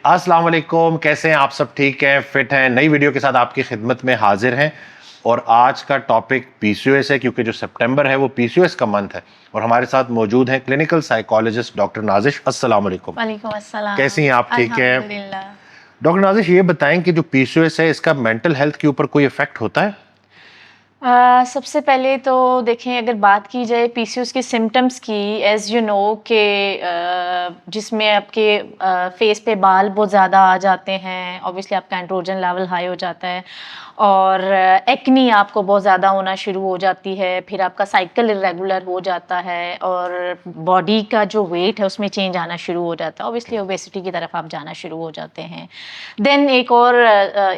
अस्सलाम वालेकुम, कैसे हैं आप? सब ठीक हैं, फिट हैं? नई वीडियो के साथ आपकी खिदमत में हाजिर हैं। और आज का टॉपिक पीसीओएस है, क्योंकि जो सितंबर है वो पीसीओएस का मंथ है। और हमारे साथ मौजूद हैं क्लिनिकल साइकोलॉजिस्ट डॉक्टर नाजिश। अस्सलाम वालेकुम। वालेकुम अस्सलाम। कैसी हैं आप? ठीक हैं? अल्हम्दुलिल्लाह। डॉक्टर नाजिश, ये बताएं कि जो पीसीओएस है इसका मेंटल हेल्थ के ऊपर कोई इफेक्ट होता है? सबसे पहले तो देखें, अगर बात की जाए पीसीओएस के सिम्टम्स की, एज यू नो कि जिसमें आपके फेस पे बाल बहुत ज़्यादा आ जाते हैं, ऑब्वियसली आपका एंड्रोजन लेवल हाई हो जाता है, और एक्नी आपको बहुत ज़्यादा होना शुरू हो जाती है, फिर आपका साइकिल इरेगुलर हो जाता है, और बॉडी का जो वेट है उसमें चेंज आना शुरू हो जाता है, ऑब्वियसली ओबेसिटी की तरफ आप जाना शुरू हो जाते हैं। देन एक और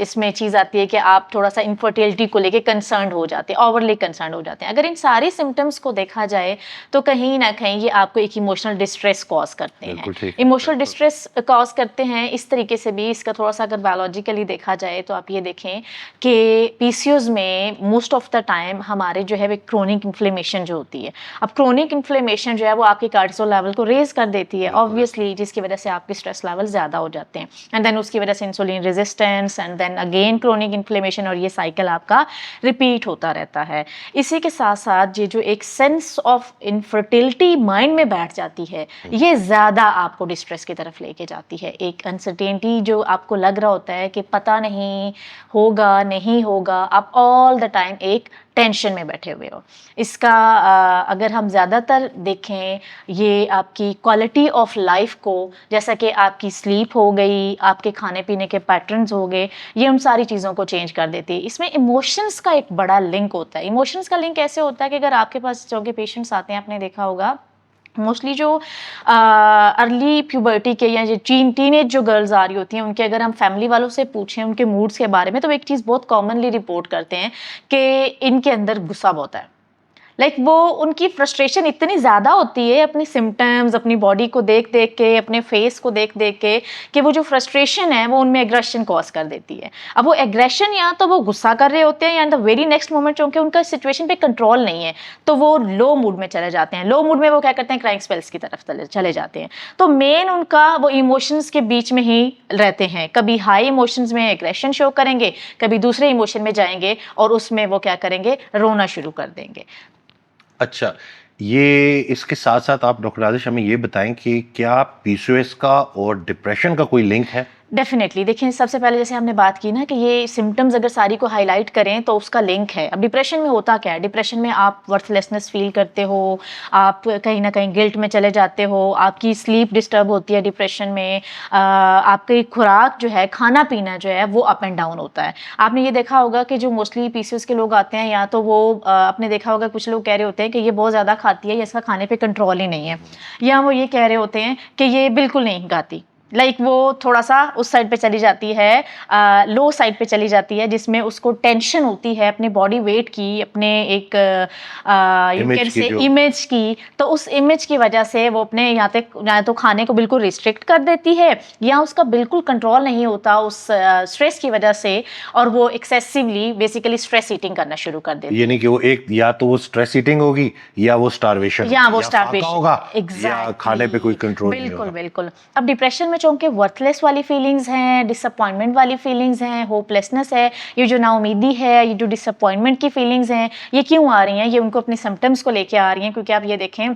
इसमें चीज़ आती है कि आप थोड़ा सा इनफर्टिलिटी को लेके कंसर्न हो जाते हैं, ओवरली कंसर्न हो जाते हैं। अगर इन सारे सिम्टम्स को देखा जाए तो कहीं ना कहीं ये आपको एक इमोशनल डिस्ट्रेस कॉज करते हैं। इमोशनल डिस्ट्रेस कॉज करते हैं इस तरीके से भी, इसका थोड़ा सा अगर बायोलॉजिकली देखा जाए तो आप ये देखें कि पीसीओएस में मोस्ट ऑफ द टाइम हमारे जो है वो क्रोनिक इन्फ्लेमेशन जो होती है। अब क्रोनिक इन्फ्लेमेशन जो है वो आपके कार्टिसोल लेवल को रेज कर देती है ऑब्वियसली, जिसकी वजह से आपके स्ट्रेस लेवल ज़्यादा हो जाते हैं, एंड देन उसकी वजह से insulin resistance, and then again chronic inflammation, और ये साइकिल आपका रिपीट होता रहता है। इसी के साथ साथ ये जो एक सेंस ऑफ इनफर्टिलिटी माइंड में बैठ जाती है, ये ज़्यादा आपको डिस्ट्रेस की तरफ लेके जाती है। एक अनसर्टेनिटी जो आपको लग रहा होता है कि पता नहीं होगा नहीं होगा, आप ऑल द टाइम एक टेंशन में बैठे हुए हो। इसका अगर हम ज़्यादातर देखें, ये आपकी क्वालिटी ऑफ लाइफ को, जैसा कि आपकी स्लीप हो गई, आपके खाने पीने के पैटर्न्स हो गए, ये उन सारी चीज़ों को चेंज कर देती है। इसमें इमोशंस का एक बड़ा लिंक होता है। इमोशंस का लिंक ऐसे होता है कि अगर आपके पास जो के पेशेंट्स आते हैं, आपने देखा होगा मोस्टली जो अर्ली प्यूबर्टी के या जो टीनेज जो गर्ल्स आ रही होती हैं, उनके अगर हम फैमिली वालों से पूछें उनके मूड्स के बारे में, तो एक चीज़ बहुत कॉमनली रिपोर्ट करते हैं कि इनके अंदर गुस्सा बहुत है। वो उनकी फ्रस्ट्रेशन इतनी ज़्यादा होती है अपनी सिम्टम्स, अपनी बॉडी को देख देख के, अपने फेस को देख देख के, कि वो जो फ्रस्ट्रेशन है वो उनमें एग्रेशन कॉज कर देती है। अब वो एग्रेशन, या तो वो गुस्सा कर रहे होते हैं, या द वेरी नेक्स्ट मोमेंट क्योंकि उनका सिचुएशन पे कंट्रोल नहीं है, तो वो लो मूड में चले जाते हैं। लो मूड में वो क्या करते हैं, क्राइंग स्पेल्स की तरफ चले जाते हैं। तो मेन उनका वो इमोशंस के बीच में ही रहते हैं। कभी हाई इमोशंस में एग्रेशन शो करेंगे, कभी दूसरे इमोशन में जाएंगे और उसमें वो क्या करेंगे, रोना शुरू कर देंगे। अच्छा, ये इसके साथ साथ आप डॉक्टर नाजिश हमें ये बताएं कि क्या पीसीओएस का और डिप्रेशन का कोई लिंक है? डेफिनेटली। देखिए, सबसे पहले जैसे हमने बात की ना कि ये सिम्टम्स अगर सारी को हाईलाइट करें तो उसका लिंक है। अब डिप्रेशन में होता क्या है, डिप्रेशन में आप वर्थलेसनेस फील करते हो, आप कहीं ना कहीं गिल्ट में चले जाते हो, आपकी स्लीप डिस्टर्ब होती है डिप्रेशन में, आपकी खुराक जो है, खाना पीना जो है वो अप एंड डाउन होता है। आपने ये देखा होगा कि जो मोस्टली पीसीओएस के लोग आते हैं, या तो वो आपने देखा होगा कुछ लोग कह रहे होते हैं कि ये बहुत ज़्यादा खाती है या इसका खाने पर कंट्रोल ही नहीं है, या वो ये कह रहे होते हैं कि ये बिल्कुल नहीं खाती, वो थोड़ा सा उस साइड पे चली जाती है, लो साइड पे चली जाती है, जिसमें उसको टेंशन होती है अपने बॉडी वेट की, अपने एक इमेज की। तो उस इमेज की वजह से वो अपने यहाँ तक या तो खाने को बिल्कुल रिस्ट्रिक्ट कर देती है, या उसका बिल्कुल कंट्रोल नहीं होता उस स्ट्रेस की वजह से, और वो एक्सेसिवली बेसिकली स्ट्रेस ईटिंग करना शुरू कर देती है। यानी कि वो एक, या तो वो स्ट्रेस ईटिंग होगी, या वो स्टारवेशन होगा, या खाने पे कोई कंट्रोल नहीं होगा। बिल्कुल। अब डिप्रेशन में चूंकि वर्थलेस वाली फीलिंग्स हैं, डिसअपॉइंटमेंट वाली फीलिंग्स हैं, होपलेसनेस है, ये जो नाउमीदी है, ये जो डिसअपॉइंटमेंट की फीलिंग्स हैं, ये क्यों आ रही हैं? ये उनको अपने सिम्टम्स को लेके आ रही हैं, क्योंकि आप ये देखें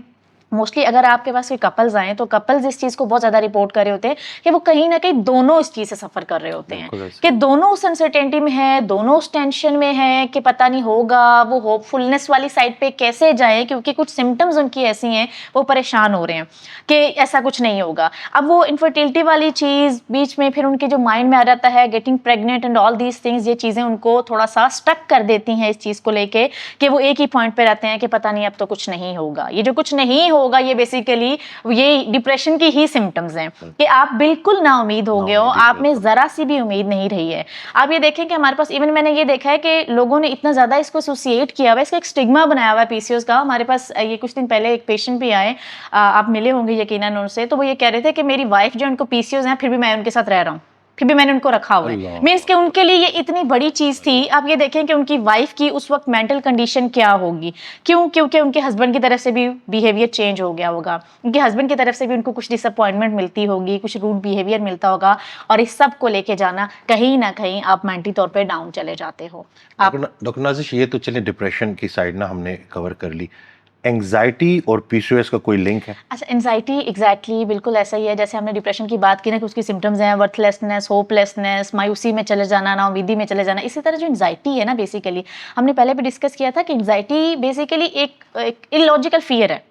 मोस्टली अगर आपके पास कोई कपल्स आए तो कपल्स इस चीज़ को बहुत ज़्यादा रिपोर्ट कर रहे होते हैं कि वो कहीं ना कहीं दोनों इस चीज़ से सफ़र कर रहे होते हैं, कि दोनों उस अनसर्टेनिटी में है, दोनों उस टेंशन में है कि पता नहीं होगा, वो होपफुलनेस वाली साइड पे कैसे जाएं, क्योंकि कुछ सिम्टम्स उनकी ऐसी हैं, वो परेशान हो रहे हैं कि ऐसा कुछ नहीं होगा। अब वो इनफर्टिलिटी वाली चीज़ बीच में फिर उनके जो माइंड में आ जाता है, getting pregnant and all these things, ये चीज़ें उनको थोड़ा सा स्टक कर देती हैं इस चीज़ को लेके, कि वो एक ही पॉइंट पे रहते हैं कि पता नहीं अब तो कुछ नहीं होगा। ये जो कुछ नहीं होगा, ये बेसिकली ये डिप्रेशन की ही सिम्टम्स हैं, कि आप बिल्कुल ना उम्मीद हो गए हो, आप में जरा सी भी उम्मीद नहीं रही है। आप ये देखें कि हमारे पास इवन मैंने ये देखा है कि लोगों ने इतना ज्यादा इसको एसोसिएट किया हुआ है, इसका एक स्टिग्मा बनाया हुआ है पीसीओएस का। हमारे पास ये कुछ दिन पहले एक पेशेंट भी आए, आप मिले होंगे यकीनन उनसे, तो वो ये कह रहे थे कि मेरी वाइफ जो उनको पीसीओएस है, फिर भी मैं उनके साथ रह रहा हूँ। फिर भी मैंने उनको रखा हुआ है। अल्लाह। मीन्स कि उनके लिए ये इतनी बड़ी चीज थी। आप ये देखें कि उनकी वाइफ की उस वक्त मेंटल कंडीशन क्या होगी, क्यों? क्योंकि उनके हस्बैंड की तरफ से भी बिहेवियर चेंज हो गया होगा, उनके हस्बैंड की तरफ से भी उनको कुछ डिसअपॉइंटमेंट मिलती होगी, कुछ रूड बिहेवियर मिलता होगा, और इस सब को लेके जाना कहीं ना कहीं आप मेंटली तौर पे डाउन चले जाते हो आप। डॉक्टर नाजिश, ये तो चले डिप्रेशन की साइड ना हमने कवर कर ली, एंजाइटी और पीसीओएस का कोई लिंक है? अच्छा, एंजाइटी एग्जैक्टली बिल्कुल ऐसा ही है जैसे हमने डिप्रेशन की बात की ना, कि उसकी सिम्टम्स हैं वर्थलेसनेस, होपलेसनेस, मायूसी में चले जाना, नाउमीदी में चले जाना। इसी तरह जो एंजाइटी है ना, बेसिकली हमने पहले भी डिस्कस किया था कि एंजाइटी बेसिकली एक इलॉजिकल फियर है,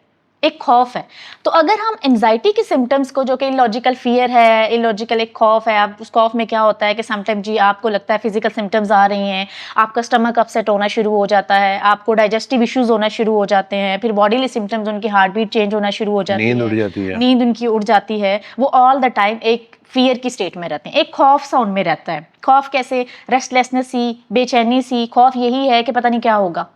एक खौफ है। तो अगर हम एंजाइटी की सिम्टम्स को, जो कि इलॉजिकल फियर है, इलॉजिकल एक खौफ है, आप उस खौफ में क्या होता है कि समटाइम जी आपको लगता है फिजिकल सिम्टम्स आ रही हैं, आपका स्टमक अपसेट होना शुरू हो जाता है, आपको डाइजेस्टिव इश्यूज होना शुरू हो जाते हैं, फिर बॉडीली सिम्टम्स, उनकी हार्ट बीट चेंज होना शुरू हो जाती है, नींद उड़ जाती है, नींद उनकी उड़ जाती है, वो ऑल द टाइम एक फियर की स्टेट में रहते हैं, एक खौफ सा उनमें रहता है। खौफ कैसे? रेस्टलेसनेस सी, बेचैनी सी। खौफ यही है कि पता नहीं क्या होगा,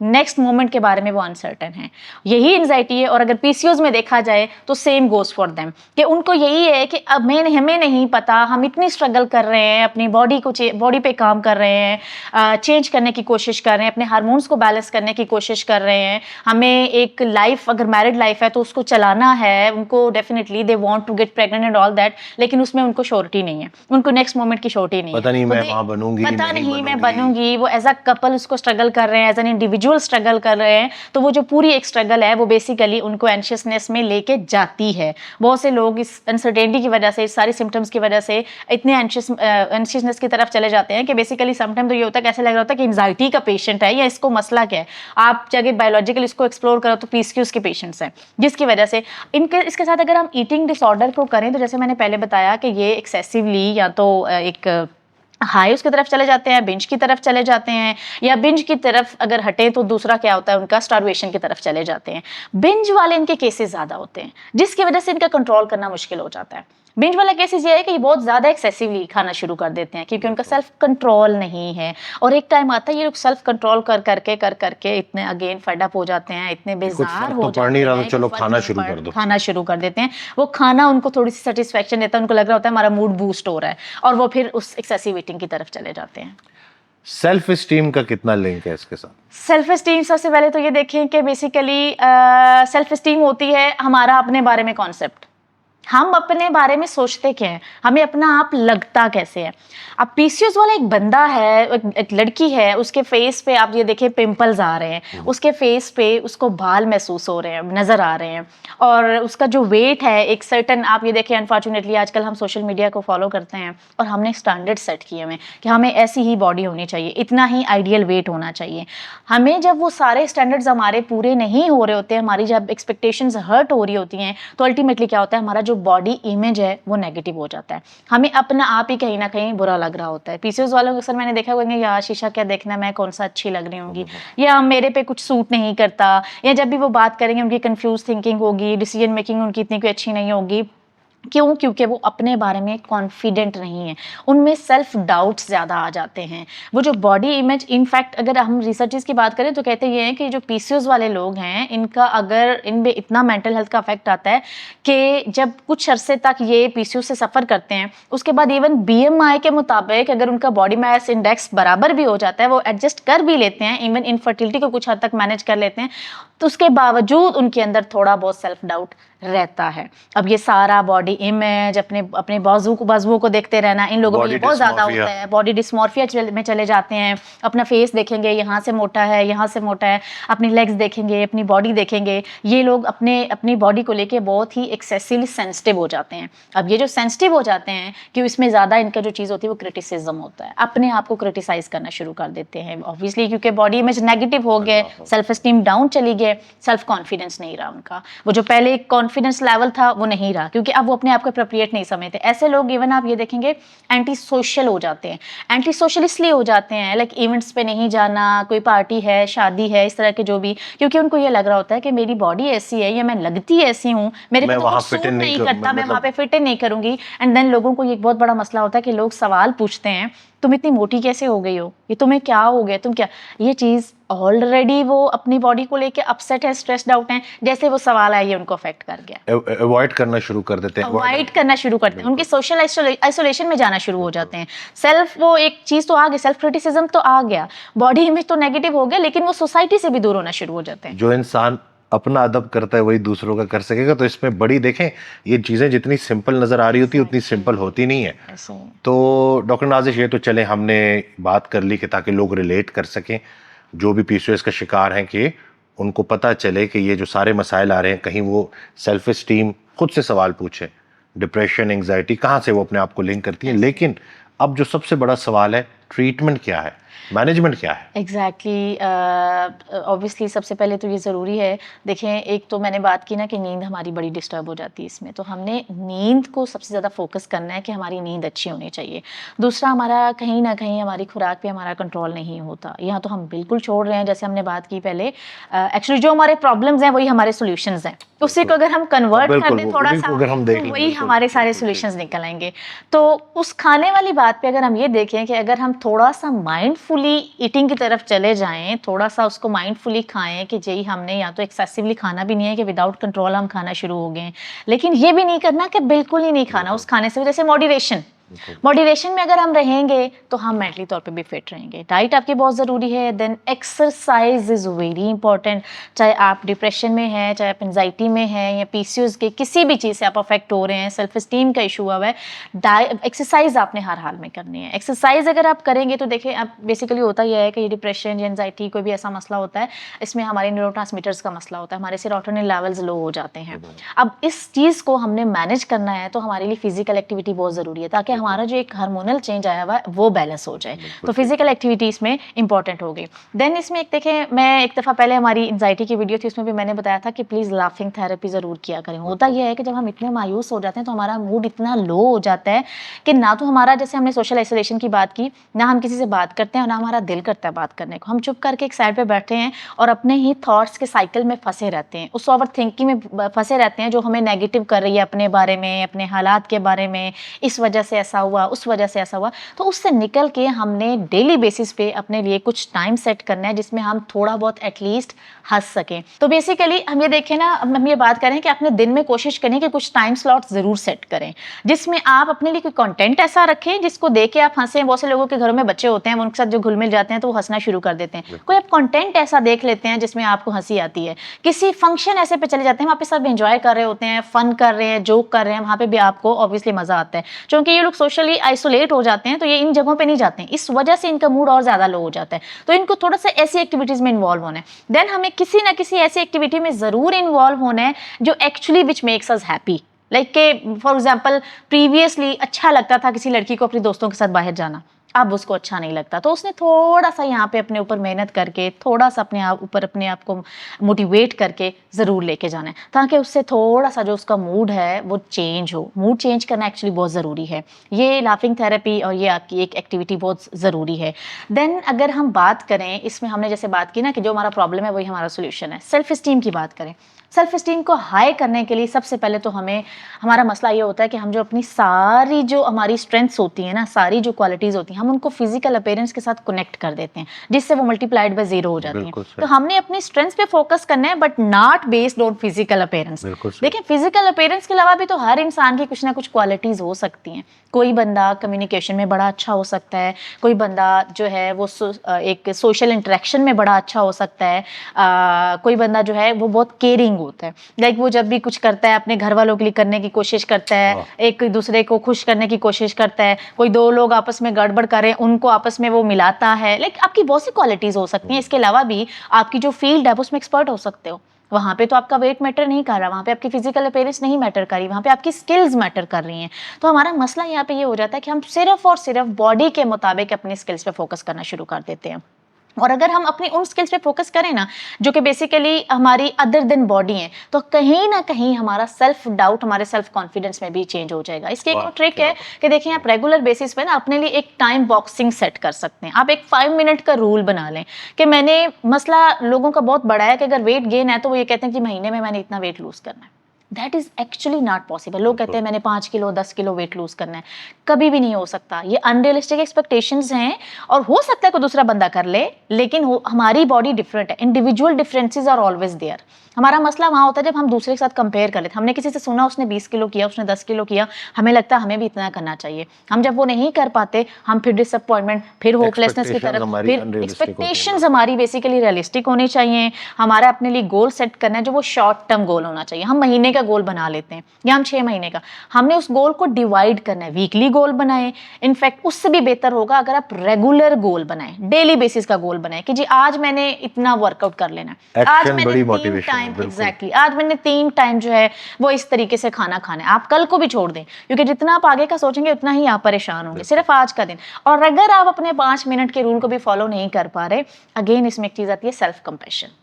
नेक्स्ट मोमेंट के बारे में वो अनसर्टन है, यही एंजाइटी है। और अगर पीसीओज में देखा जाए तो सेम गोज फॉर देम, कि उनको यही है कि अब हमें नहीं पता, हम इतनी स्ट्रगल कर रहे हैं, अपनी बॉडी पे काम कर रहे हैं, चेंज करने की कोशिश कर रहे हैं, अपने हार्मोन्स को बैलेंस करने की कोशिश कर रहे हैं, हमें एक लाइफ, अगर मैरिड लाइफ है तो उसको चलाना है, उनको definitely they want to get pregnant and all that, लेकिन उसमें उनको श्योरिटी नहीं है, उनको नेक्स्ट मोमेंट की श्योरिटी नहीं है, पता नहीं मैं वहां बनूंगी, पता नहीं मैं बनूंगी। वो एज अ कपल उसको स्ट्रगल कर रहे हैं, एज एन इंडिविजुअल स्ट्रगल कर रहे हैं। तो वो जो पूरी एक स्ट्रगल है वो बेसिकली उनको एंशियसनेस में लेके जाती है। बहुत से लोग इस अनसर्टेनिटी की वजह से, इस सारी सिम्टम्स की वजह से इतने एंशियसनेस की तरफ चले जाते हैं कि बेसिकली समटाइम तो ये होता है कि ऐसा लग रहा होता है कि एंजाइटी का पेशेंट है या इसको मसला क्या है। आप जगह बायोलॉजिकल इसको एक्सप्लोर करो तो पीसीओएस के पेशेंट्स हैं, जिसकी वजह से इसके साथ अगर हम ईटिंग डिसऑर्डर को करें तो जैसे मैंने पहले बताया कि ये एक्सेसिवली या तो एक हाई उसकी तरफ चले जाते हैं, बिंज की तरफ चले जाते हैं, या बिंज की तरफ अगर हटें तो दूसरा क्या होता है उनका, स्टारवेशन की तरफ चले जाते हैं। बिंज वाले इनके केसेस ज़्यादा होते हैं, जिसकी वजह से इनका कंट्रोल करना मुश्किल हो जाता है। बिंज वाला केसेस ये है कि ये बहुत ज़्यादा एक्सेसिवली खाना शुरू कर देते हैं क्योंकि उनका सेल्फ कंट्रोल नहीं है, और एक टाइम आता है ये लोग सेल्फ कंट्रोल कर करके इतने अगेन फेड अप हो जाते हैं, इतने बेजार हो जाते हैं, चलो खाना शुरू कर दो, खाना शुरू कर देते हैं। वो खाना उनको थोड़ी सी सेटिस्फेक्शन देता है, उनको लग रहा होता है हमारा मूड बूस्ट हो रहा है, और वो फिर उस एक्सेसिव ईटिंग की तरफ चले जाते हैं। सेल्फ एस्टीम का कितना लिंक है इसके साथ? सेल्फ एस्टीम, सबसे पहले तो ये देखें कि बेसिकली सेल्फ एस्टीम होती है हमारा अपने बारे में कॉन्सेप्ट, हम अपने बारे में सोचते क्या हैं, हमें अपना आप लगता कैसे है। अब पीसीओएस वाला एक बंदा है, एक लड़की है, उसके फेस पे आप ये देखें पिंपल्स आ रहे हैं, उसके फेस पे उसको बाल महसूस हो रहे हैं, नज़र आ रहे हैं, और उसका जो वेट है एक सर्टन, आप ये देखें अनफॉर्चुनेटली आजकल हम सोशल मीडिया को फॉलो करते हैं और हमने स्टैंडर्ड सेट किए हुए कि हमें ऐसी ही बॉडी होनी चाहिए, इतना ही आइडियल वेट होना चाहिए। हमें जब वो सारे स्टैंडर्ड्स हमारे पूरे नहीं हो रहे होते हैं, हमारी जब एक्सपेक्टेशंस हर्ट हो रही होती हैं, तो अल्टीमेटली क्या होता है, हमारा जो बॉडी इमेज है वो नेगेटिव हो जाता है, हमें अपना आप ही कहीं ना कहीं बुरा लग रहा होता है। पीसीओएस वालों को अक्सर मैंने देखा होगा, यार शीशा क्या देखना, मैं कौन सा अच्छी लग रही होंगी, या मेरे पे कुछ सूट नहीं करता, या जब भी वो बात करेंगे उनकी कंफ्यूज थिंकिंग होगी, डिसीजन मेकिंग उनकी इतनी कोई अच्छी नहीं होगी। क्यों? क्योंकि वो अपने बारे में कॉन्फिडेंट नहीं है, उनमें सेल्फ डाउट्स ज़्यादा आ जाते हैं। वो जो बॉडी इमेज, इनफैक्ट अगर हम रिसर्चेस की बात करें तो कहते ये हैं कि जो पीसीओएस वाले लोग हैं इनका अगर इनमें इतना मेंटल हेल्थ का अफेक्ट आता है कि जब कुछ अरसे तक ये पीसीओएस से सफ़र करते हैं, उसके बाद इवन बीएमआई के मुताबिक अगर उनका बॉडी मास इंडेक्स बराबर भी हो जाता है, वो एडजस्ट कर भी लेते हैं, इवन इनफर्टिलिटी को कुछ हद तक मैनेज कर लेते हैं, तो उसके बावजूद उनके अंदर थोड़ा बहुत सेल्फ डाउट रहता है। अब ये सारा बॉडी इमेज, अपने बाजुओं को देखते रहना, इन लोगों में ये बहुत ज़्यादा होता है, बॉडी डिस्मॉर्फिया में चले जाते हैं। अपना फेस देखेंगे, यहाँ से मोटा है, यहाँ से मोटा है, अपनी लेग्स देखेंगे, अपनी बॉडी देखेंगे, ये लोग अपनी बॉडी को लेके बहुत ही एक्सेसिवली सेंसिटिव हो जाते हैं। अब ये जो सेंसिटिव हो जाते हैं कि इसमें ज़्यादा इनका जो चीज़ होती है वो क्रिटिसिज्म होता है, अपने आप को क्रिटिसाइज करना शुरू कर देते हैं, ऑब्वियसली क्योंकि बॉडी इमेज नेगेटिव हो गए, सेल्फ एस्टीम डाउन चली गई, सेल्फ कॉन्फिडेंस नहीं रहा उनका, वो जो पहले कॉन्फिडेंस लेवल था वो नहीं रहा, क्योंकि अब वो अपने आप को अप्रोप्रिएट नहीं समझते। ऐसे लोग इवन आप ये देखेंगे एंटी सोशल हो जाते हैं। एंटी सोशल इसलिए हो जाते हैं, लाइक इवेंट्स पे नहीं जाना, कोई पार्टी है, शादी है, इस तरह के जो भी, क्योंकि उनको ये लग रहा होता है कि मेरी बॉडी ऐसी है या मैं लगती ऐसी हूँ, मेरे पे तो कुछ सूट नहीं करता, मैं वहाँ पे फिट इन नहीं करूंगी। एंड देन लोगों को ये एक बहुत बड़ा मसला होता है कि लोग सवाल पूछते हैं, तुम इतनी मोटी कैसे हो गई हो, ये तुम्हें क्या हो गया, तुम क्या, ये चीज़ ऑलरेडी वो अपनी बॉडी को लेके अपसेट है, स्ट्रेस्ड आउट हैं, जैसे वो सवाल आया ये उनको अफेक्ट कर गया, अवॉइड करना शुरू कर देते हैं, अवॉइड करना शुरू करते हैं, उनके सोशल आइसोलेशन में जाना शुरू हो जाते हैं। सेल्फ, वो एक चीज तो आ गई, सेल्फ क्रिटिसिज्म तो आ गया, बॉडी इमेज तो नेगेटिव हो गया, लेकिन वो सोसाइटी से भी दूर होना शुरू हो जाते हैं। जो इंसान अपना अदब करता है वही दूसरों का कर सकेगा। तो इसमें बड़ी देखें, ये चीजें जितनी सिंपल नजर आ रही होती है उतनी सिंपल होती नहीं है। ऐसे ही। तो डॉक्टर नाजिश, ये तो चले हमने बात कर ली कि ताकि लोग रिलेट कर सकें, जो भी पीसीओएस का शिकार हैं, कि उनको पता चले कि ये जो सारे मसाइल आ रहे हैं, कहीं वो सेल्फ एस्टीम, खुद से सवाल पूछे, डिप्रेशन, एंग्जाइटी कहाँ से वो अपने आप को लिंक करती हैं। लेकिन अब जो सबसे बड़ा सवाल है, ट्रीटमेंट क्या है, मैनेजमेंट क्या है? एग्जैक्टली, ऑब्वियसली सबसे पहले तो ये ज़रूरी है, देखें, एक तो मैंने बात की ना कि नींद हमारी बड़ी डिस्टर्ब हो जाती है इसमें, तो हमने नींद को सबसे ज़्यादा फोकस करना है कि हमारी नींद अच्छी होनी चाहिए। दूसरा, हमारा कहीं ना कहीं हमारी खुराक पे हमारा कंट्रोल नहीं होता, यहाँ तो हम बिल्कुल छोड़ रहे हैं, जैसे हमने बात की पहले। एक्चुअली जो हमारे प्रॉब्लम्स हैं वही हमारे सॉल्यूशंस हैं, उसी को अगर हम कन्वर्ट कर दें थोड़ा सा, अगर हम देख तो वही हमारे सारे सॉल्यूशंस निकल आएंगे। तो उस खाने वाली बात पे अगर हम ये देखें कि अगर हम थोड़ा सा माइंडफुली ईटिंग की तरफ चले जाएं, थोड़ा सा उसको माइंडफुली खाएं कि जी हमने या तो एक्सेसिवली खाना भी नहीं है कि विदाउट कंट्रोल हम खाना शुरू हो गए, लेकिन ये भी नहीं करना कि बिल्कुल ही नहीं खाना, उस खाने से जैसे मॉडरेशन में अगर हम रहेंगे तो हम मेंटली तौर पे भी फिट रहेंगे। डाइट आपकी बहुत ज़रूरी है, then exercise is very important. चाहे आप डिप्रेशन में हैं, चाहे आप एंजाइटी में हैं, या पीसीओएस के किसी भी चीज़ से आप अफेक्ट हो रहे हैं, सेल्फ एस्टीम का इशू हुआ है, एक्सरसाइज आपने हर हाल में करनी है। एक्सरसाइज अगर आप करेंगे तो देखिए, आप बेसिकली होता यह है कि ये डिप्रेशन या एंजाइटी कोई भी ऐसा मसला होता है, इसमें हमारे न्यूरोट्रांसमीटर्स का मसला होता है, हमारे सेरोटोनिन लेवल्स लो हो जाते हैं। अब इस चीज़ को हमने मैनेज करना है तो हमारे लिए फिजिकल एक्टिविटी बहुत ज़रूरी है, ताकि हमारा जो एक हार्मोनल चेंज आया हुआ है वो बैलेंस हो जाए। तो फिजिकल एक्टिविटी इसमें इंपॉर्टेंट हो गई। देन इसमें एक देखें, मैं एक दफ़ा पहले हमारी एंजाइटी की वीडियो थी, उसमें भी मैंने बताया था कि प्लीज़ लाफिंग थेरेपी ज़रूर किया करें। होता यह है कि जब हम इतने मायूस हो जाते हैं तो हमारा मूड इतना लो हो जाता है कि ना तो हमारा, जैसे हमने सोशल आइसोलेशन की बात की, ना हम किसी से बात करते हैं और ना हमारा दिल करता है बात करने को। हम चुप करके एक साइड पर बैठे हैं और अपने ही थॉट्स के साइकिल में फंसे रहते हैं, उस ओवर थिंकिंग में फंसे रहते हैं जो हमें नेगेटिव कर रही है अपने बारे में, अपने हालात के बारे में, इस वजह से ऐसा हुआ, उस वजह से ऐसा हुआ। तो उससे निकल के हमने डेली बेसिस पे अपने लिए कुछ टाइम सेट करना है जिसमें हम थोड़ा बहुत एटलीस्ट हंस सकें। तो बेसिकली हम ये देखें ना, हम ये बात करें कि अपने दिन में कोशिश करें कि कुछ टाइम स्लॉट ज़रूर सेट करें जिसमें आप अपने लिए कोई कंटेंट ऐसा रखें जिसको देख के आप हंसें। बहुत से लोगों के घरों में बच्चे होते हैं, उनके साथ जो घुल मिल जाते हैं तो वो हंसना शुरू कर देते हैं। कोई आप कंटेंट ऐसा देख लेते हैं जिसमें आपको हंसी आती है। किसी फंक्शन ऐसे पे चले जाते हैं, वहाँ पे सब एंजॉय कर रहे होते हैं, फन कर रहे हैं, जोक कर रहे हैं, वहाँ पे भी आपको ऑब्वियसली मजा आता है। क्योंकि ये लोग सोशली आइसोलेट हो जाते हैं तो ये इन जगहों पे नहीं जाते हैं, इस वजह से इनका मूड और ज़्यादा लो हो जाता है। तो इनको थोड़ा सा ऐसी एक्टिविटीज़ में इन्वॉल्व होना है। देन हमें किसी ना किसी ऐसी एक्टिविटी में ज़रूर इन्वॉल्व होना है जो actually which makes us happy. Like के फॉर एग्जाम्पल, प्रीवियसली अच्छा लगता था किसी लड़की को अपने दोस्तों के साथ बाहर जाना, अब उसको अच्छा नहीं लगता, तो उसने थोड़ा सा यहाँ पे अपने ऊपर मेहनत करके, थोड़ा सा अपने आप ऊपर अपने आप को मोटिवेट करके ज़रूर लेके जाना है, ताकि उससे थोड़ा सा जो उसका मूड है वो चेंज हो। मूड चेंज करना एक्चुअली बहुत ज़रूरी है। ये लाफिंग थेरेपी और ये आपकी एक एक्टिविटी बहुत ज़रूरी है। देन अगर हम बात करें, इसमें हमने जैसे बात की ना कि जो हमारा प्रॉब्लम है वही हमारा सोल्यूशन है। सेल्फ इस्टीम की बात करें, सेल्फ इस्टीम को हाई करने के लिए सबसे पहले तो हमारा मसला ये होता है कि हम जो अपनी सारी जो हमारी स्ट्रेंथ्स होती हैं ना, सारी जो क्वालिटीज़ होती हैं, हम उनको फिजिकल अपीयरेंस के साथ कनेक्ट कर देते हैं, जिससे वो मल्टीप्लाइड बाय 0 हो जाती हैं। तो हमने अपनी स्ट्रेंथ्स पे फोकस करना है, but not based on physical appearance. देखिए, फिजिकल अपीयरेंस के अलावा भी तो हर इंसान की कुछ ना कुछ क्वालिटीज़ हो सकती हैं। कोई बंदा कम्युनिकेशन में बड़ा अच्छा हो सकता है, कोई बंदा जो है वो एक सोशल इंटरेक्शन में बड़ा अच्छा हो सकता है, कोई बंदा जो है वो बहुत केयरिंग होता है। लाइक वो जब भी कुछ करता है अपने घर वालों के लिए करने की कोशिश करता है, एक दूसरे को खुश करने की कोशिश करता है। कोई दो लोग आपस में गड़बड़ करें, उनको आपस में वो मिलाता है। लाइक आपकी बहुत सी क्वालिटीज़ हो सकती हैं। इसके अलावा भी आपकी जो फील्ड है उसमें एक्सपर्ट हो सकते हो। वहाँ पे तो आपका वेट मैटर नहीं कर रहा, वहाँ पे आपकी फिजिकल अपीयरेंस नहीं मैटर कर रही, वहाँ पे आपकी स्किल्स मैटर कर रही हैं। तो हमारा मसला यहाँ पे ये हो जाता है कि हम सिर्फ और सिर्फ बॉडी के मुताबिक अपनी स्किल्स पे फोकस करना शुरू कर देते हैं। और अगर हम अपनी उन स्किल्स पे फोकस करें ना जो कि बेसिकली हमारी अदर देन बॉडी है, तो कहीं ना कहीं हमारा सेल्फ डाउट, हमारे सेल्फ कॉन्फिडेंस में भी चेंज हो जाएगा। इसकी एक ट्रिक है कि देखिए, आप रेगुलर बेसिस पे ना अपने लिए एक टाइम बॉक्सिंग सेट कर सकते हैं। आप एक 5 मिनट का रूल बना लें कि मैंने, मसला लोगों का बहुत बड़ा है कि अगर वेट गेन है तो वो ये कहते हैं कि महीने में मैंने इतना वेट लूज करना है। That is actually not possible. लोग कहते हैं मैंने 5 किलो 10 किलो वेट लूज करना है। कभी भी नहीं हो सकता। ये अनरियलिस्टिक एक्सपेक्टेशंस हैं और हो सकता है कोई दूसरा बंदा कर ले, लेकिन हमारी बॉडी डिफरेंट है, individual differences are always there. हमारा मसला वहाँ होता है जब हम दूसरे के साथ कंपेयर कर लेते हैं। हमने किसी से सुना उसने 20 किलो किया, उसने 10 किलो किया, हमें लगता है हमें भी इतना करना चाहिए। हम जब वो नहीं कर पाते, हम फिर डिसअपॉइंटमेंट, फिर होपलेसनेस की तरफ, फिर एक्सपेक्टेशंस हमारी बेसिकली रियलिस्टिक होनी चाहिए। हमारा अपने लिए गोल सेट करना है जो वो शॉर्ट टर्म गोल होना चाहिए। हम महीने का गोल बना लेते हैं या हम 6 महीने का, हमने उस गोल को डिवाइड करना है, वीकली गोल बनाएं। इनफैक्ट उससे भी बेहतर होगा अगर आप रेगुलर गोल बनाएं, डेली बेसिस का गोल बनाएं कि जी आज मैंने इतना वर्कआउट कर लेना है, आज मैंने 3 टाइम, एग्जैक्टली आज मैंने 3 टाइम जो है वो इस तरीके से खाना खाना है। आप कल को भी छोड़ दें, क्योंकि जितना आप आगे का सोचेंगे उतना ही आप परेशान होंगे, सिर्फ आज का दिन। और अगर आप अपने 5 मिनट के रूल को भी फॉलो नहीं कर पा रहे, अगेन इसमें एक चीज आती है सेल्फ कंपैशन।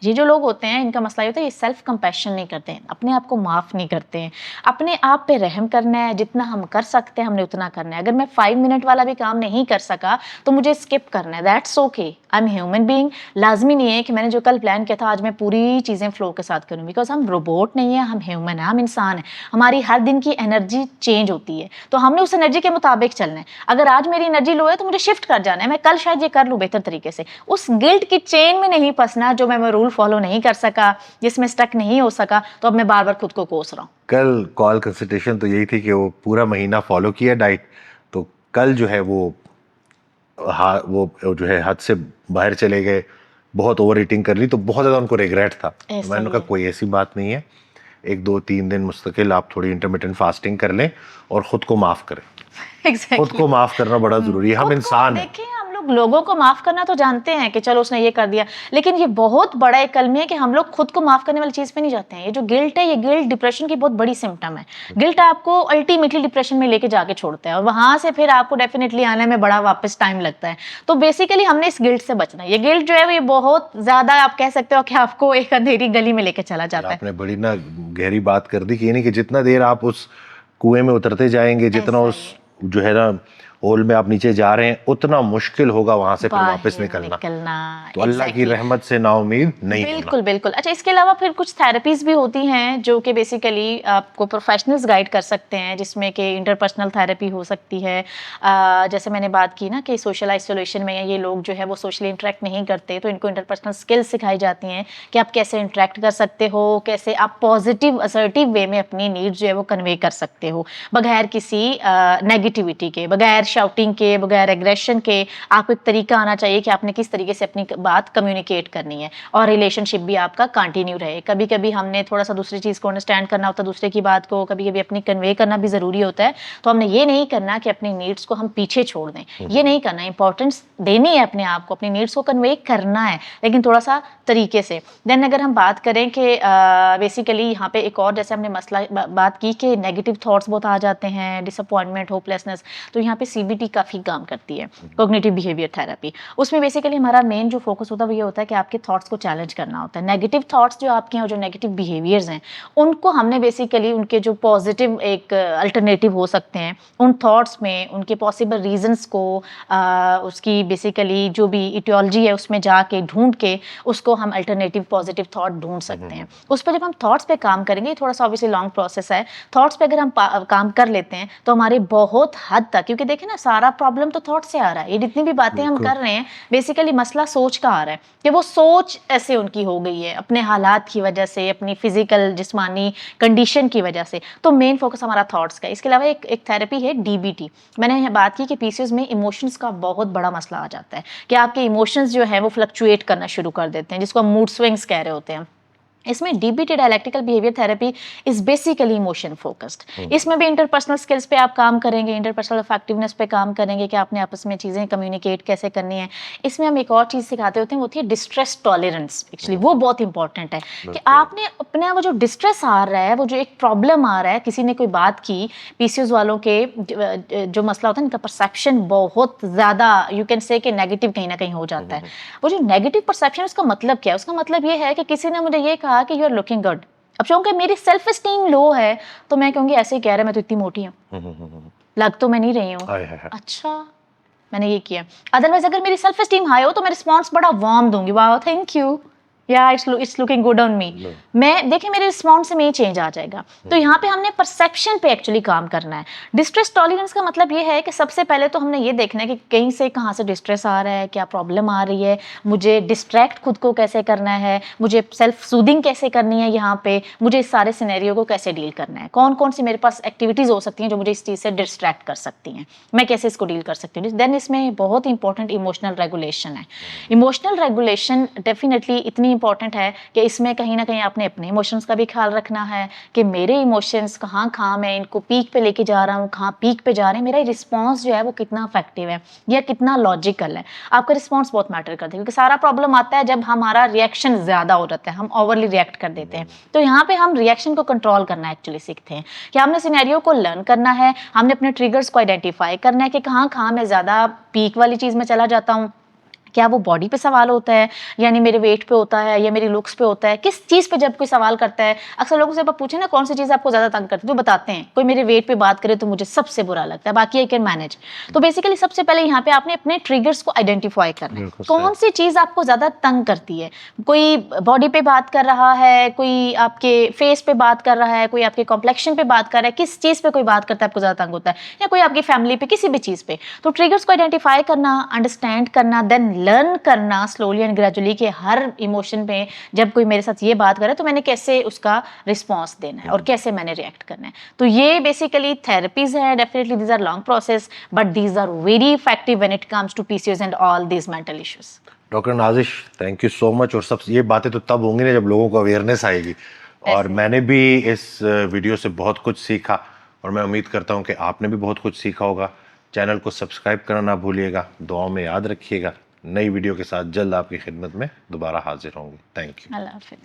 ये जो लोग होते हैं इनका मसला ये होता है, ये सेल्फ कंपैशन नहीं करते हैं, अपने आप को माफ़ नहीं करते हैं। अपने आप पे रहम करना है, जितना हम कर सकते हैं हमने उतना करना है। अगर मैं 5 मिनट वाला भी काम नहीं कर सका तो मुझे स्किप करना है, that's okay, I am human being. लाजमी नहीं है कि मैंने जो कल प्लान किया था आज मैं पूरी चीज़ें फ्लो के साथ करूँ, बिकॉज हम रोबोट नहीं है, हम ह्यूमन है, हम इंसान है। हमारी हर दिन की एनर्जी चेंज होती है, तो हमने उस एनर्जी के मुताबिक चलना है। अगर आज मेरी एनर्जी लो है तो मुझे शिफ्ट कर जाना है, मैं कल शायद ये कर लूँ बेहतर तरीके से। उस गिल्ट की चेन में नहीं फंसना जो मैं रूल फॉलो नहीं कर सका, जिसमें स्टक नहीं हो सका, तो अब मैं बार बार खुद को कोस रहा हूँ। कल कॉल कंसल्टेशन तो यही थी कि वो पूरा महीना फॉलो किया डाइट, तो कल जो है वो जो है हद से बाहर चले गए, बहुत ओवर ईटिंग कर ली, तो बहुत ज़्यादा उनको रिग्रेट था। तो मैंने कहा कोई ऐसी बात नहीं है, 1-2-3 दिन मुस्तकिल आप थोड़ी इंटरमिटेंट फास्टिंग कर लें और ख़ुद को माफ़ करें। Exactly. खुद को माफ़ करना बड़ा ज़रूरी है, हम इंसान हैं। देखिए हम लोग लोगों को माफ़ करना तो जानते हैं कि चलो उसने ये कर दिया, लेकिन ये बहुत बड़ा एक कलमी है कि हम लोग खुद को माफ़ करने वाली चीज़ पे नहीं जाते हैं। ये जो गिल्ट है, ये गिल्ट डिप्रेशन की बहुत बड़ी सिम्टम है। गिल्ट आपको अल्टीमेटली डिप्रेशन में लेके जाके छोड़ता है और वहाँ से फिर आपको डेफिनेटली आने में बड़ा वापस टाइम लगता है। तो बेसिकली हमने इस गिल्ट से बचना है। ये गिल्ट जो है ये बहुत ज़्यादा आप कह सकते हो कि आपको एक अंधेरी गली में लेके चला जाता है। आपने बड़ी ना गहरी बात कर दी कि ये नहीं कि जितना देर आप उस कुएं में उतरते जाएंगे, जितना उस जो है ना होल में आप नीचे जा रहे हैं, उतना मुश्किल होगा वहां से फिर वापस निकलना। तो अल्लाह की रहमत से नाउम्मीद नहीं होना। बिल्कुल बिल्कुल। अच्छा, इसके अलावा फिर कुछ थेरेपीज भी होती हैं जो कि बेसिकली आपको प्रोफेशनल्स गाइड कर सकते हैं, जिसमें कि इंटरपर्सनल थेरेपी हो सकती है। जैसे मैंने बात की ना कि सोशल आइसोलेशन में ये लोग जो है वो सोशली इंटरेक्ट नहीं करते, तो इनको इंटरपर्सनल स्किल्स सिखाई जाती हैं कि आप कैसे इंटरेक्ट कर सकते हो, कैसे आप पॉजिटिव असर्टिव वे में अपनी नीड्स जो है वो कन्वे कर सकते हो बगैर किसी नेगेटिविटी के, बगैर शाउटिंग के, बगैर एग्रेशन के। आपको एक तरीका आना चाहिए कि आपने किस तरीके से अपनी बात कम्युनिकेट करनी है और रिलेशनशिप भी आपका कंटिन्यू रहे। कभी कभी हमने थोड़ा सा दूसरी चीज़ को अंडरस्टैंड करना होता है, दूसरे की बात को कभी कभी अपनी कन्वे करना भी ज़रूरी होता है। तो हमने ये नहीं करना कि अपनी नीड्स को हम पीछे छोड़ दें, ये नहीं करना। इंपॉर्टेंस देनी है अपने आप को, अपनी नीड्स को कन्वे करना है, लेकिन थोड़ा सा तरीके से। देन अगर हम बात करें कि बेसिकली यहाँ पे एक और जैसे हमने मसला बात की कि नेगेटिव थॉट्स बहुत आ जाते हैं, डिसअपॉइंटमेंट, होपलेसनेस, तो यहाँ पे CBT काफ़ी काम करती है, कॉग्निटिव बिहेवियर थेरेपी। उसमें बेसिकली हमारा मेन जो फोकस होता है वो ये होता है कि आपके थॉट्स को चैलेंज करना होता है। नेगेटिव थॉट्स जो आपके हैं, जो नेगेटिव बिहेवियर्स हैं, उनको हमने बेसिकली उनके जो पॉजिटिव एक अल्टरनेटिव हो सकते हैं, उन थॉट्स में उनके पॉसिबल रीजंस को उसकी बेसिकली जो भी इटियोलॉजी है उसमें जाके ढूंढ के उसको हम अल्टरनेटिव पॉजिटिव थॉट ढूंढ सकते हैं। उस पर जब हम थॉट्स पे काम करेंगे, थोड़ा सा ऑब्वियसली लॉन्ग प्रोसेस है, थॉट्स पे अगर हम काम कर लेते हैं तो हमारे बहुत हद तक, क्योंकि देखिए ना सारा प्रॉब्लम तो थॉट से आ रहा है। ये जितनी भी बातें हम कर रहे हैं बेसिकली मसला सोच का आ रहा है कि वो सोच ऐसे उनकी हो गई है अपने हालात की वजह से, अपनी फिजिकल जिस्मानी कंडीशन की वजह से। तो मेन फोकस हमारा थॉट्स का। इसके अलावा एक थेरेपी है DBT। मैंने यहाँ बात की कि PCOS में इमोशंस का बहुत बड़ा मसला आ जाता है कि आपके इमोशंस जो है वो फ्लक्चुएट करना शुरू कर देते हैं, जिसको हम मूड स्विंग्स कह रहे होते हैं। इसमें DBT dialectical behaviour therapy is basically emotion focused. इसमें भी इंटरपर्सनल स्किल्स पे आप काम करेंगे, इंटरपर्सनल इफेक्टिवनेस पे काम करेंगे कि आपने आपस में चीज़ें कम्युनिकेट कैसे करनी है। इसमें हम एक और चीज़ सिखाते होते हैं, वो होती है डिस्ट्रेस टॉलरेंस। एक्चुअली वो बहुत इंपॉर्टेंट है कि आपने अपने वो जो डिस्ट्रेस आ रहा है, वो जो एक प्रॉब्लम आ रहा है, किसी ने कोई बात की, PCOS वालों के जो मसला होता है इनका परसेप्शन बहुत ज़्यादा यू कैन से कि नेगेटिव कहीं ना कहीं हो जाता है। वो जो नेगेटिव परसेप्शन, उसका मतलब क्या है? उसका मतलब ये है कि किसी ने मुझे ये कहा कि यू आर लुकिंग गुड। अब चूंकि मेरी सेल्फ एस्टीम लो है तो मैं कहूंगी ऐसे ही कह रहा है, मैं तो इतनी मोटी हूँ, लग तो मैं नहीं रही हूँ। अच्छा, मैंने ये किया। अदरवाइज अगर मेरी सेल्फ एस्टीम हाई हो तो मैं रिस्पॉन्स बड़ा वार्म दूंगी, वाह थैंक यू, या it's looking good on me, मैं देखिए मेरे रिस्पॉन्स में ही चेंज आ जाएगा। तो यहाँ पे हमने परसेप्शन पे एक्चुअली काम करना है। डिस्ट्रेस टॉलरेंस का मतलब ये है कि सबसे पहले तो हमने ये देखना है कि कहीं से कहाँ से डिस्ट्रेस आ रहा है, क्या प्रॉब्लम आ रही है, मुझे डिस्ट्रैक्ट खुद को कैसे करना है, मुझे सेल्फ सूदिंग कैसे करनी है, यहाँ पे मुझे इस सारे सिनेरियो को कैसे डील करना है, कौन कौन सी मेरे पास एक्टिविटीज़ हो सकती हैं जो मुझे इस चीज़ से डिस्ट्रैक्ट कर सकती हैं, मैं कैसे इसको डील कर सकती हूँ। देन इसमें बहुत इंपॉर्टेंट इमोशनल रेगुलेशन है। इमोशनल रेगुलेशन डेफिनेटली इतनी इंपॉर्टेंट है कि इसमें कहीं ना कहीं आपने अपने इमोशंस का भी ख्याल रखना है कि मेरे इमोशंस कहाँ मैं इनको पीक पे लेके जा रहा हूँ, कहाँ पीक पे जा रहे हैं, मेरा रिस्पॉन्स जो है वो कितना इफेक्टिव है या कितना लॉजिकल है। आपका रिस्पॉन्स बहुत मैटर करता है, क्योंकि सारा प्रॉब्लम आता है जब हमारा रिएक्शन ज़्यादा हो जाता है, हम ओवरली रिएक्ट कर देते हैं। तो यहाँ पे हम रिएक्शन को कंट्रोल करना एक्चुअली सीखते हैं कि हमने सिनेरियो को लर्न करना है, हमने अपने ट्रिगर्स को आइडेंटिफाई करना है कि कहाँ मैं ज़्यादा पीक वाली चीज़ में चला जाता हूँ। क्या वो बॉडी पे सवाल होता है, यानी मेरे वेट पे होता है, या मेरी लुक्स पे होता है, किस चीज़ पे जब कोई सवाल करता है। अक्सर लोगों से आप पूछे ना कौन सी चीज़ आपको ज़्यादा तंग करती है, तो बताते हैं कोई मेरे वेट पे बात करे तो मुझे सबसे बुरा लगता है, बाकी आई कैन मैनेज। तो बेसिकली सबसे पहले यहाँ पे आपने अपने ट्रिगर्स को आइडेंटिफाई करना है, कौन सी चीज़ आपको ज़्यादा तंग करती है। कोई बॉडी पे बात कर रहा है, कोई आपके फेस पे बात कर रहा है, कोई आपके कॉम्प्लेक्शन पे बात कर रहा है, किस चीज़ पे कोई बात करता है आपको ज़्यादा तंग होता है, या कोई आपकी फैमिली पे, किसी भी चीज़ पे। तो ट्रिगर्स को आइडेंटिफाई करना, अंडरस्टैंड करना, देन लर्न करना स्लोली एंड ग्रेजुअली कि हर इमोशन पे जब कोई मेरे साथ ये बात करे तो मैंने कैसे उसका रिस्पॉन्स देना है और कैसे मैंने रिएक्ट करना है। तो ये बेसिकली थेरेपीज है, definitely these are long process but these are very effective when it comes to PCOS and all these mental issues. Doctor Nazish, thank you so much. और सब ये बातें तो तब होंगी ना जब लोगों को अवेयरनेस आएगी, और मैंने भी इस वीडियो से बहुत कुछ सीखा, और मैं उम्मीद करता हूँ कि आपने भी बहुत कुछ सीखा होगा। चैनल को सब्सक्राइब करना ना भूलिएगा, दुआओं में याद रखिएगा। नई वीडियो के साथ जल्द आपकी खिदमत में दोबारा हाजिर होंगे। Thank you. अल्लाह हाफिज़।